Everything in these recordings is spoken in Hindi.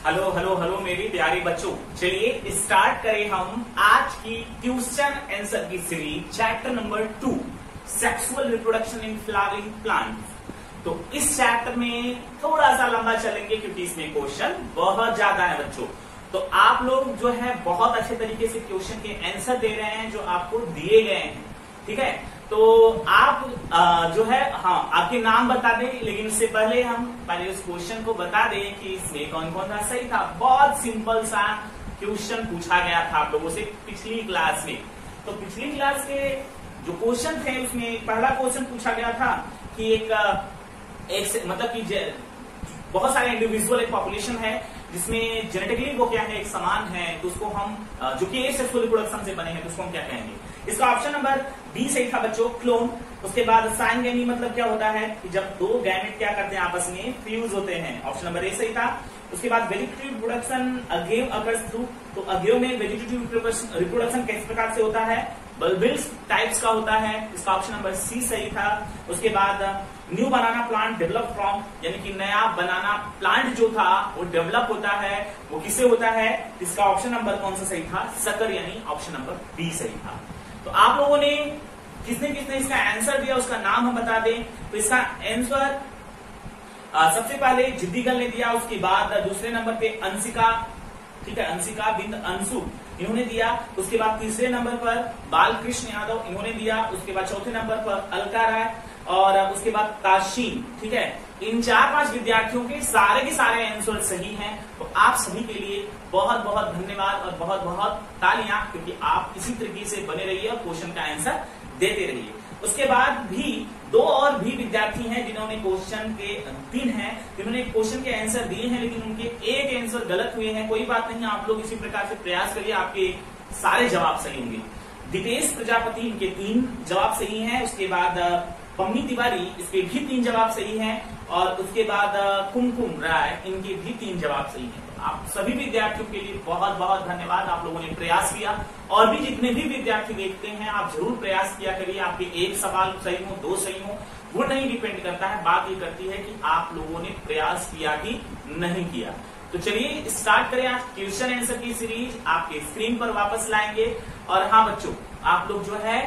हेलो हेलो हेलो मेरे प्यारे बच्चों, चलिए स्टार्ट करें हम आज की क्वेश्चन आंसर की series chapter number 2 sexual reproduction in flowering plants. तो इस चैप्टर में थोड़ा सा लंबा चलेंगे क्योंकि इसमें क्वेश्चन बहुत ज्यादा है बच्चों। तो आप लोग जो है बहुत अच्छे तरीके से क्वेश्चन के आंसर दे रहे हैं जो आपको दिए गए हैं, ठीक है। तो आप जो है आपके नाम बता दें, लेकिन उससे पहले हम पहले उस क्वेश्चन को बता दें कि इसमें कौन कौन सा सही था। बहुत सिंपल सा क्वेश्चन पूछा गया था आप लोगों से पिछली क्लास में। तो पिछली क्लास के जो क्वेश्चन थे उसमें पहला क्वेश्चन पूछा गया था कि एक मतलब कि बहुत सारे इंडिविजुअल एक पॉपुलेशन है जिसमें जेनेटिकली वो क्या है, एक समान है, तो उसको हम जो कि सेक्सुअल रिप्रोडक्शन से बने हैं तो उसको हम क्या कहेंगे। इसका ऑप्शन नंबर बी सही था बच्चों, क्लोन। उसके बाद साइनगेमी मतलब क्या होता है कि जब दो गैमेट क्या करते हैं, आपस में फ्यूज होते हैं। ऑप्शन नंबर ए सही था। उसके बाद vegetative reproduction agave occurs through, तो अगेव में वेजिटेटिव रिप्रोडक्शन किस प्रकार से होता है, बल्बिल्स टाइप्स का होता है। इसका ऑप्शन नंबर सी सही था। उसके बाद new banana plant develop from, यानी कि नया बनाना प्लांट जो था वो डेवलप होता है, वो किससे होता है। इसका ऑप्शन नंबर कौन सा सही था, सकर, यानी ऑप्शन नंबर बी सही था। तो आप लोगों ने किसने किसने इसका आंसर दिया उसका नाम हम बता दें। तो इसका आंसर सबसे पहले जिद्दीगल ने दिया, उसके बाद दूसरे नंबर पे अंशिका, ठीक है, अंशिका बिंद अंशु इन्होंने दिया। उसके बाद तीसरे नंबर पर बालकृष्ण यादव इन्होंने दिया। उसके बाद चौथे नंबर पर अलका राय और उसके बाद ताशीन, ठीक है। इन 4-5 विद्यार्थियों के सारे आंसर सही हैं। तो आप सभी के लिए बहुत बहुत धन्यवाद और बहुत बहुत तालियां, क्योंकि आप इसी तरीके से बने रहिए और क्वेश्चन का आंसर देते रहिए। उसके बाद भी 2 और भी विद्यार्थी हैं जिन्होंने क्वेश्चन के 3 हैं जिन्होंने क्वेश्चन के आंसर दिए हैं, लेकिन उनके एक आंसर गलत हुए हैं। कोई बात नहीं, आप लोग इसी प्रकार से प्रयास करिए, आपके सारे जवाब सही होंगे। दितेश प्रजापति, इनके 3 जवाब सही हैं। उसके बाद पम्मी तिवारी, इसके भी 3 जवाब सही हैं। और उसके बाद कुमकुम राय, इनके भी 3 जवाब सही हैं। तो आप सभी विद्यार्थियों के लिए बहुत बहुत धन्यवाद, आप लोगों ने प्रयास किया। और भी जितने भी विद्यार्थी देखते हैं, आप जरूर प्रयास किया करिए। आपके एक सवाल सही हो, 2 सही हो, वो नहीं डिपेंड करता है, बात ये करती है कि आप लोगों ने प्रयास किया कि नहीं किया। तो चलिए स्टार्ट करें आज क्वेश्चन आंसर की सीरीज। आपके स्क्रीन पर वापस लाएंगे। और हाँ बच्चों, आप लोग जो है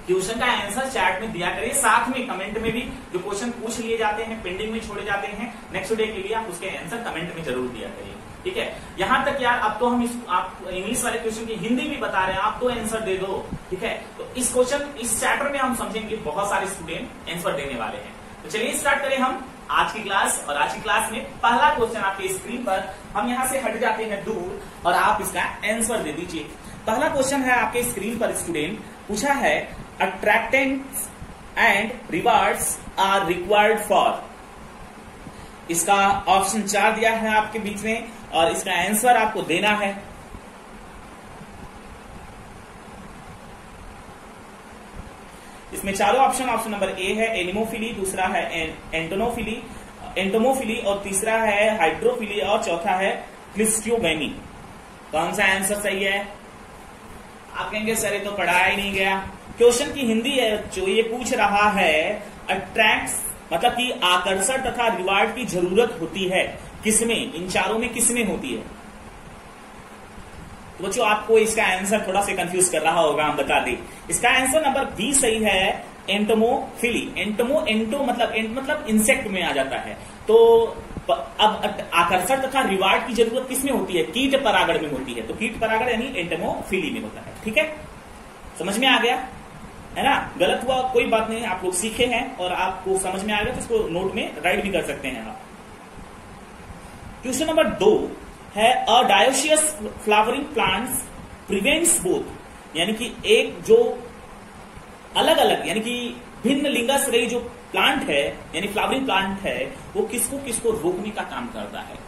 क्वेश्चन का आंसर चैट में दिया करिए, साथ में कमेंट में भी जो क्वेश्चन पूछ लिए जाते हैं, पेंडिंग में छोड़े जाते हैं, नेक्स्ट डे के लिए आप उसके आंसर कमेंट में जरूर दिया करिए, ठीक है। यहां तक यार अब तो हम आप इंग्लिश वाले क्वेश्चन की हिंदी भी बता रहे हैं, आप तो आंसर दे दो, ठीक है। तो इस क्वेश्चन इस चैप्टर में हम समझेंगे बहुत सारे स्टूडेंट आंसर देने वाले हैं। तो चलिए स्टार्ट करें हम आज की क्लास। और आज की क्लास में पहला क्वेश्चन आपके स्क्रीन पर, हम यहाँ से हट जाते हैं दूर और आप इसका आंसर दे दीजिए। पहला क्वेश्चन है आपके स्क्रीन पर, स्टूडेंट पूछा है attractants and rewards are required for. इसका ऑप्शन 4 दिया है आपके बीच में और इसका आंसर आपको देना है। इसमें चारों ऑप्शन, ऑप्शन नंबर ए है एनिमोफिली, दूसरा है एंटोमोफिली और तीसरा है हाइड्रोफिली और चौथा है क्लिस्ट्रियोगेमी। कौन सा आंसर सही है? आप कहेंगे सर ये तो पढ़ाया ही नहीं गया। क्वेश्चन की हिंदी है जो ये पूछ रहा है, अट्रैक्ट्स मतलब कि आकर्षण तथा रिवार्ड की जरूरत होती है किसमें, इन चारों में किसमें होती है। तो बच्चों आपको इसका आंसर थोड़ा सा कंफ्यूज कर रहा होगा, हम बता दें। इसका आंसर नंबर बी सही है, एंटोमोफिली। एंटो मतलब इंसेक्ट में आ जाता है। तो अब आकर्षण तथा रिवार्ड की जरूरत किसमें होती है, कीट परागण में होती है। तो कीट परागण यानी एंटोमोफिली में होता है, ठीक है। समझ में आ गया है ना? गलत हुआ कोई बात नहीं, आप लोग सीखे हैं और आपको समझ में आ गया तो इसको नोट में राइट भी कर सकते हैं आप। क्वेश्चन नंबर 2 है a dioecious flowering plants prevents both, यानी कि एक जो अलग अलग यानी कि भिन्न लिंगस रही जो प्लांट है यानी फ्लावरिंग प्लांट है, वो किसको किसको रोकने का काम करता है।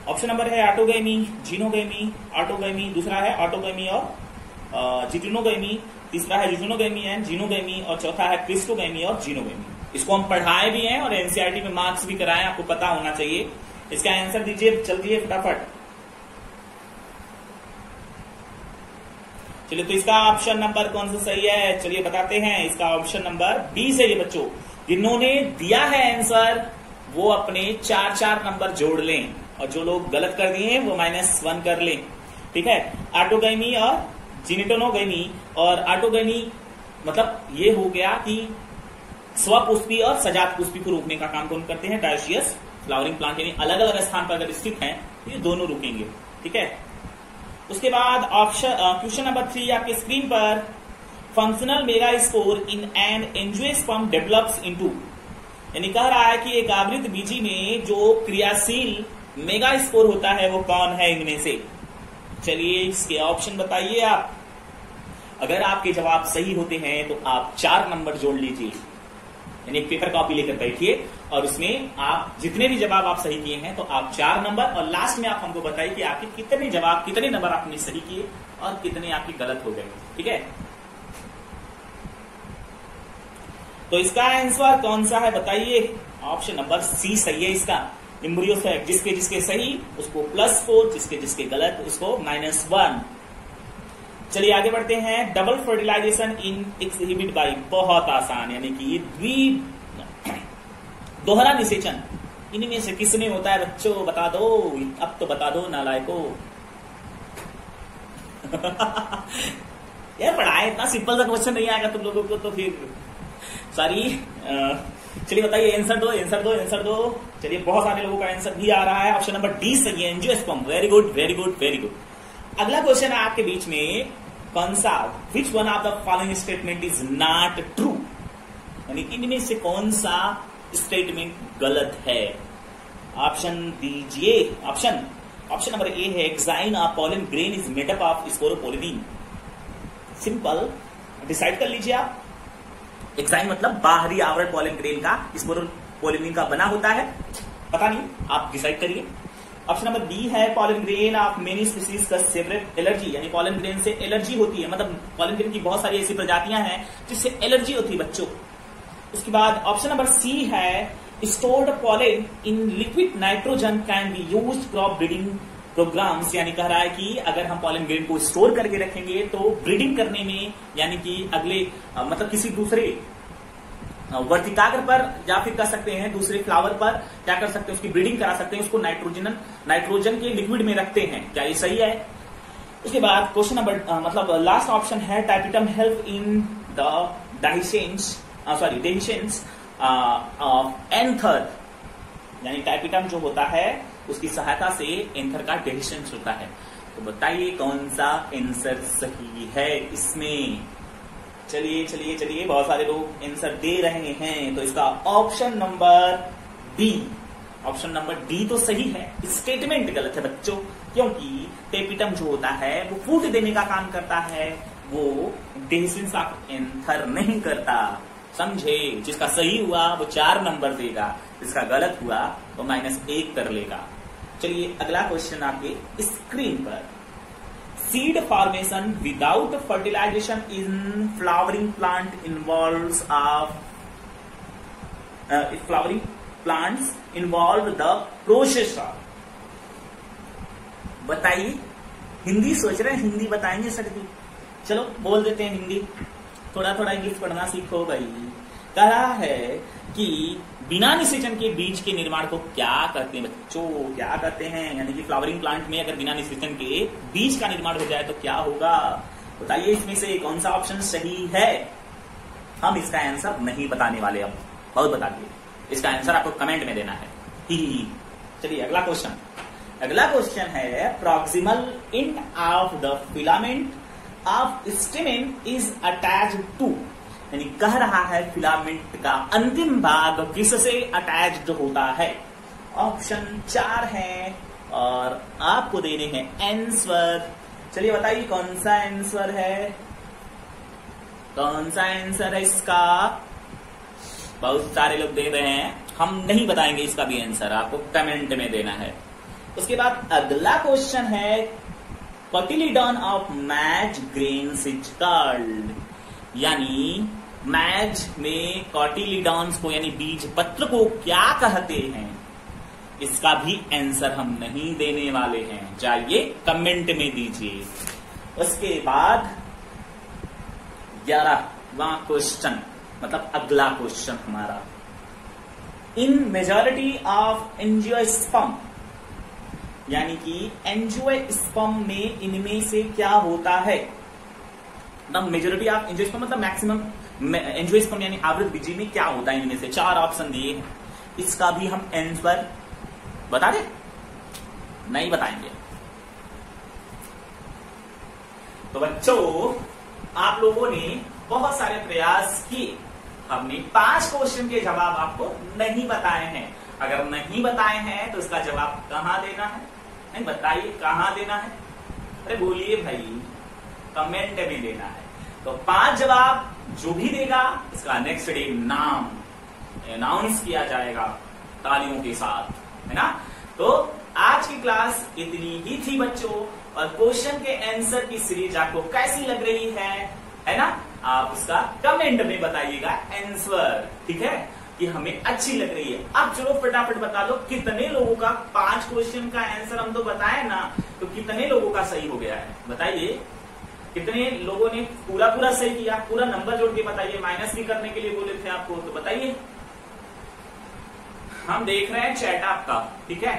ऑप्शन नंबर है ऑटोगेमी, जीनोगेमी, ऑटोगेमी, दूसरा है ऑटोगेमी और जिटिनोगेमी, तीसरा है जिटिनोगेमी एंड जीनोगेमी और चौथा है क्लिस्टोगेमी और जीनोगेमी। इसको हम पढ़ाए भी हैं और एनसीईआरटी में मार्क्स भी कराए, आपको पता होना चाहिए। इसका आंसर दीजिए, चलिए फटाफट। चलिए तो इसका ऑप्शन नंबर कौन सा सही है, चलिए बताते हैं। इसका ऑप्शन नंबर बी सही है बच्चों। जिन्होंने दिया है आंसर वो अपने 4 नंबर जोड़ लें और जो लोग गलत कर दिए हैं वो -1 कर लें। ठीक है, ऑटोगैमी और जिनेटोनोगैमी, और ऑटोगैमी मतलब ये हो गया कि स्वपुष्पी और सजात पुष्पी को रोकने का काम कौन करते हैं? डायोसियस फ्लावरिंग प्लांट, यानी अलग अलग स्थान पर अगर स्थित हैं तो ये दोनों रुकेंगे। ठीक है, उसके बाद ऑप्शन क्वेश्चन नंबर 3 आपके स्क्रीन पर, functional mega spore in an angiosperm develops into, यानी कह रहा है कि एक आवृत बीजी में जो क्रियाशील मेगा स्पोर होता है वो कौन है इनमें से? चलिए इसके ऑप्शन बताइए आप। अगर आपके जवाब सही होते हैं तो आप 4 नंबर जोड़ लीजिए, यानी एक पेपर कॉपी लेकर बैठिए और उसमें आप जितने भी जवाब आप सही किए हैं तो आप 4 नंबर, और लास्ट में आप हमको बताइए कि आपके कितने नंबर आपने सही किए और कितने आपके गलत हो गए। ठीक है, तो इसका आंसर कौन सा है बताइए? ऑप्शन नंबर सी सही है इसका, एम्ब्रियोसैक। जिसके जिसके सही उसको +4, जिसके गलत उसको -1। चलिए आगे बढ़ते हैं। Double fertilisation in exhibit by, बहुत आसान, यानी कि दोहरा निषेचन इनमें से किसमें होता है बच्चों? बता दो, अब तो बता दो नालायको। यार पढ़ाए, इतना सिंपल सा क्वेश्चन नहीं आएगा तुम लोगों को तो फिर सॉरी। चलिए बताइए, आंसर दो। चलिए बहुत सारे लोगों का आंसर भी आ रहा है, ऑप्शन नंबर डी सही है, एंजियोस्पर्म। Very good. अगला क्वेश्चन है आपके बीच में, कौन सा, which one of the following statement is not true, यानी इनमें से कौन सा स्टेटमेंट गलत है? ऑप्शन दीजिए। ऑप्शन नंबर ए है, exine of pollen grain is made up of sporopollenin. Simple, decide कर लीजिए आप। एक्साइन मतलब बाहरी आवरण पॉलन ग्रेन का स्पोरोपोलिन का बना होता है, पता नहीं, आप डिसाइड करिए। ऑप्शन नंबर बी है, pollen grain of many species का सेपरेट एलर्जी, यानी पॉलन ग्रेन से एलर्जी होती है, मतलब पॉलन ग्रेन की बहुत सारी ऐसी प्रजातियां हैं जिससे एलर्जी होती है बच्चों। उसके बाद ऑप्शन नंबर सी है, stored pollen in liquid nitrogen can be used crop breeding programmes, यानी कह रहा है कि अगर हम पॉलन ग्रेन को स्टोर करके रखेंगे तो ब्रीडिंग करने में, यानी कि अगले मतलब किसी दूसरे वर्तिकाग्र पर या फिर कह सकते हैं दूसरे फ्लावर पर क्या कर सकते हैं, उसकी ब्रीडिंग करा सकते हैं, उसको नाइट्रोजन के लिक्विड में रखते हैं। क्या ये सही है? उसके बाद क्वेश्चन नंबर मतलब लास्ट ऑप्शन है, tapetum help in the dehiscence of anther, यानी टाइपिटम जो होता है उसकी सहायता से एंथर का डेहिशंस होता है। तो बताइए कौन सा आंसर सही है इसमें? चलिए बहुत सारे लोग आंसर दे रहे हैं, तो इसका ऑप्शन नंबर डी तो सही है। स्टेटमेंट गलत है बच्चों, क्योंकि टेपिटम जो होता है वो फूट देने का काम करता है, वो डेहिशंस ऑफ एंथर नहीं करता, समझे? जिसका सही हुआ वो 4 नंबर देगा, जिसका गलत हुआ वो -1 कर लेगा। चलिए अगला क्वेश्चन आपके स्क्रीन पर, seed formation without fertilization in flowering plant involves flowering plants involve the process of, बताइए। हिंदी सोच रहे हैं, हिंदी बताएंगे सर जी, चलो बोल देते हैं हिंदी, थोड़ा इंग्लिश पढ़ना सीखो भाई। कह रहा है कि बिना निषेचन के बीज के निर्माण को क्या करते हैं बच्चों? क्या करते हैं, यानी कि फ्लावरिंग प्लांट में अगर बिना निषेचन के बीज का निर्माण हो जाए तो क्या होगा? बताइए इसमें से कौन सा ऑप्शन सही है? हम इसका आंसर नहीं बताने वाले, अब बहुत बता दिए, इसका आंसर आपको कमेंट में देना है। चलिए अगला क्वेश्चन है, proximal end of the filament of stamen is attached to, यानी कह रहा है फिलामेंट का अंतिम भाग किससे अटैच्ड होता है? ऑप्शन 4 है और आपको देने हैं आंसर। चलिए बताइए कौन सा आंसर है? इसका? बहुत सारे लोग दे रहे हैं, हम नहीं बताएंगे इसका भी आंसर, आपको कमेंट में देना है। उसके बाद अगला क्वेश्चन है, cotyledon of maize grains is called, यानी मैज में कोटिलीडॉन्स को यानी बीज पत्र को क्या कहते हैं? इसका भी आंसर हम नहीं देने वाले हैं, जाइए कमेंट में दीजिए। उसके बाद 11वां क्वेश्चन, मतलब अगला क्वेश्चन हमारा, इन मेजॉरिटी ऑफ एंजियोस्पर्म, यानी कि एंजियोस्पर्म में इनमें से क्या होता है। द मेजॉरिटी ऑफ एंजियोस्पर्म मतलब मैक्सिमम एंजियोस्पर्म यानी आवृत बीजी में क्या होता है इनमें से। 4 ऑप्शन दिए हैं, इसका भी हम आंसर बता दें? नहीं बताएंगे। तो बच्चों, आप लोगों ने बहुत सारे प्रयास किए, हमने 5 क्वेश्चन के जवाब आपको नहीं बताए हैं। अगर नहीं बताए हैं तो इसका जवाब कहां देना है? नहीं बताइए कहां देना है? अरे बोलिए भाई, कमेंट में देना है। तो 5 जवाब जो भी देगा इसका नेक्स्ट डे नाम अनाउंस किया जाएगा तालियों के साथ, है ना। तो आज की क्लास इतनी ही थी बच्चों, और क्वेश्चन के आंसर की सीरीज आपको कैसी लग रही है ना। आप उसका कमेंट में बताइएगा आंसर, ठीक है, कि हमें अच्छी लग रही है। अब चलो फटाफट बता दो कितने लोगों का 5 क्वेश्चन का आंसर हम तो बताए ना, तो कितने लोगों का सही हो गया है बताइए। कितने लोगों ने पूरा सही किया? पूरा नंबर जोड़ के बताइए, माइनस भी करने के लिए बोले थे आपको, तो बताइए। हम देख रहे हैं चैट आपका, ठीक है।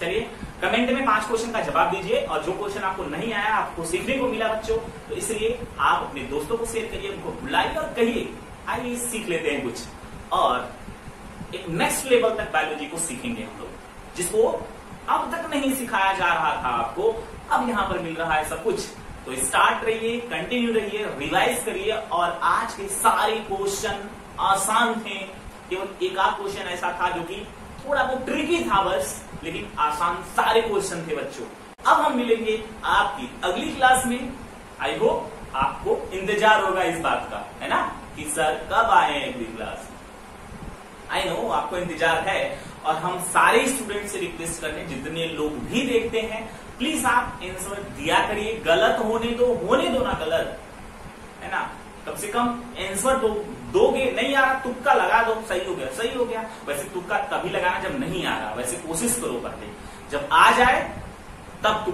चलिए कमेंट में 5 क्वेश्चन का जवाब दीजिए, और जो क्वेश्चन आपको नहीं आया, आपको सीखने को मिला बच्चों, तो इसलिए आप अपने दोस्तों को शेयर करिए, उनको बुलाइए और कहिए आइए सीख लेते हैं कुछ, और एक नेक्स्ट लेवल तक बायोलॉजी को सीखेंगे हम लोग, जिसको अब तक नहीं सिखाया जा रहा था आपको, अब यहां पर मिल रहा है सब कुछ। तो स्टार्ट रहिए, कंटिन्यू रहिए, रिवाइज करिए, और आज के सारे क्वेश्चन आसान थे। केवल एक आध क्वेश्चन ऐसा था जो कि थोड़ा बहुत ट्रिकी था बस, लेकिन आसान सारे क्वेश्चन थे बच्चों। अब हम मिलेंगे आपकी अगली क्लास में। आई होप आपको इंतजार होगा इस बात का, है ना, कि सर कब आए अगली क्लास। आई नो आपको इंतजार है, और हम सारे स्टूडेंट से रिक्वेस्ट करते हैं, जितने लोग भी देखते हैं, प्लीज आप आंसर दिया करिए। गलत होने दो ना गलत, है ना, कम से कम आंसर दोगे। नहीं आ रहा तुक्का लगा दो, सही हो गया सही हो गया। वैसे तुक्का तभी लगाना जब नहीं आ रहा, वैसे कोशिश करो पहले, जब आ जाए तब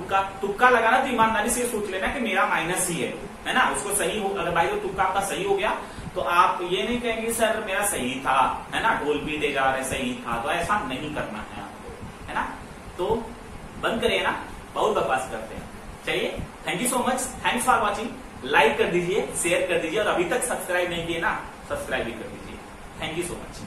तुक्का लगाना। तो ईमानदारी से सोच लेना कि मेरा माइनस ही है ना, उसको सही हो। अगर भाई वो तुक्का आपका सही हो गया तो आप ये नहीं कहेंगे सर मेरा सही था, है ना, ढोल पीटे जा रहे सही था, तो ऐसा नहीं करना है आपको, है ना। तो बंद करिए ना, बहुत बकवास करते हैं। चलिए, thank you so much, thanks for watching. Like कर दीजिए, शेयर कर दीजिए, और अभी तक सब्सक्राइब नहीं किए ना, सब्सक्राइब भी कर दीजिए। Thank you so much.